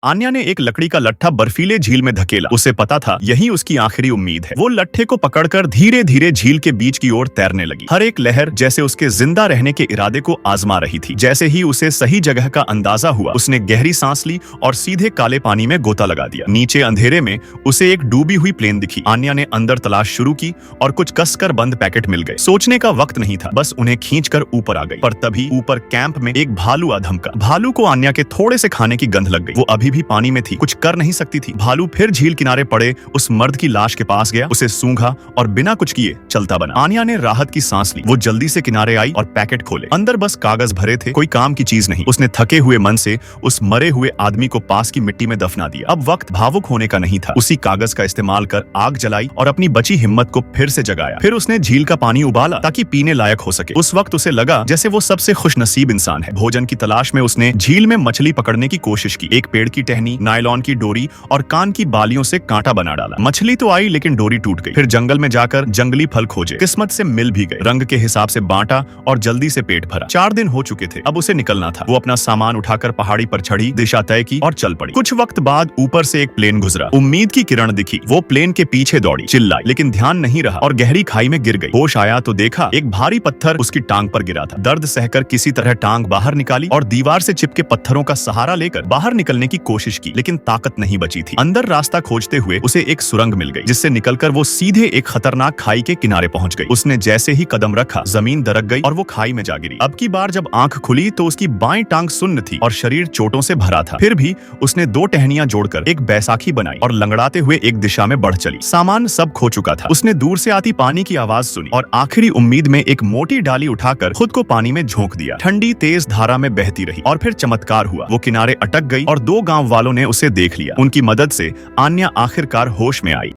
आन्या ने एक लकड़ी का लट्ठा बर्फीले झील में धकेला। उसे पता था यही उसकी आखिरी उम्मीद है। वो लट्ठे को पकड़कर धीरे धीरे झील के बीच की ओर तैरने लगी। हर एक लहर जैसे उसके जिंदा रहने के इरादे को आजमा रही थी। जैसे ही उसे सही जगह का अंदाजा हुआ, उसने गहरी सांस ली और सीधे काले पानी में गोता लगा दिया। नीचे अंधेरे में उसे एक डूबी हुई प्लेन दिखी। आन्या ने अंदर तलाश शुरू की और कुछ कसकर बंद पैकेट मिल गए। सोचने का वक्त नहीं था, बस उन्हें खींचकर ऊपर आ गई। पर तभी ऊपर कैंप में एक भालू आ धमका। भालू को आन्या के थोड़े से खाने की गंध लग गई। वो अभी भी पानी में थी, कुछ कर नहीं सकती थी। भालू फिर झील किनारे पड़े उस मर्द की लाश के पास गया, उसे सूंघा और बिना कुछ किए चलता बना। आन्या ने राहत की सांस ली। वो जल्दी से किनारे आई और पैकेट खोले। अंदर बस कागज भरे थे, कोई काम की चीज नहीं। उसने थके हुए मन से उस मरे हुए आदमी को पास की मिट्टी में दफना दिया। अब वक्त भावुक होने का नहीं था। उसी कागज का इस्तेमाल कर आग जलाई और अपनी बची हिम्मत को फिर से जगाया। फिर उसने झील का पानी उबाला ताकि पीने लायक हो सके। उस वक्त उसे लगा जैसे वो सबसे खुशनसीब इंसान है। भोजन की तलाश में उसने झील में मछली पकड़ने की कोशिश की। एक पेड़ की टहनी, नायलॉन की डोरी और कान की बालियों से कांटा बना डाला। मछली तो आई लेकिन डोरी टूट गई। फिर जंगल में जाकर जंगली फल खोजे, किस्मत से मिल भी गए। रंग के हिसाब से बांटा और जल्दी से पेट भरा। 4 दिन हो चुके थे, अब उसे निकलना था। वो अपना सामान उठाकर पहाड़ी पर चढ़ी, दिशा तय की और चल पड़ी। कुछ वक्त बाद ऊपर से एक प्लेन गुजरा। उम्मीद की किरण दिखी। वो प्लेन के पीछे दौड़ी, चिल्लाई, लेकिन ध्यान नहीं रहा और गहरी खाई में गिर गई। होश आया तो देखा एक भारी पत्थर उसकी टांग पर गिरा था। दर्द सहकर किसी तरह टांग बाहर निकाली और दीवार से चिपके पत्थरों का सहारा लेकर बाहर निकलने की कोशिश की, लेकिन ताकत नहीं बची थी। अंदर रास्ता खोजते हुए उसे एक सुरंग मिल गई, जिससे निकलकर वो सीधे एक खतरनाक खाई के किनारे पहुंच गई। उसने जैसे ही कदम रखा, जमीन दरक गई और वो खाई में जा गिरी। अब की बार जब आंख खुली तो उसकी बाईं टांग सुन्न थी और शरीर चोटों से भरा था। फिर भी उसने 2 टहनियां जोड़कर एक बैसाखी बनाई और लंगड़ाते हुए एक दिशा में बढ़ चली। सामान सब खो चुका था। उसने दूर से आती पानी की आवाज सुनी और आखिरी उम्मीद में एक मोटी डाली उठाकर खुद को पानी में झोंक दिया। ठंडी तेज धारा में बहती रही और फिर चमत्कार हुआ। वो किनारे अटक गई और 2 गांव वालों ने उसे देख लिया। उनकी मदद से आन्या आखिरकार होश में आई।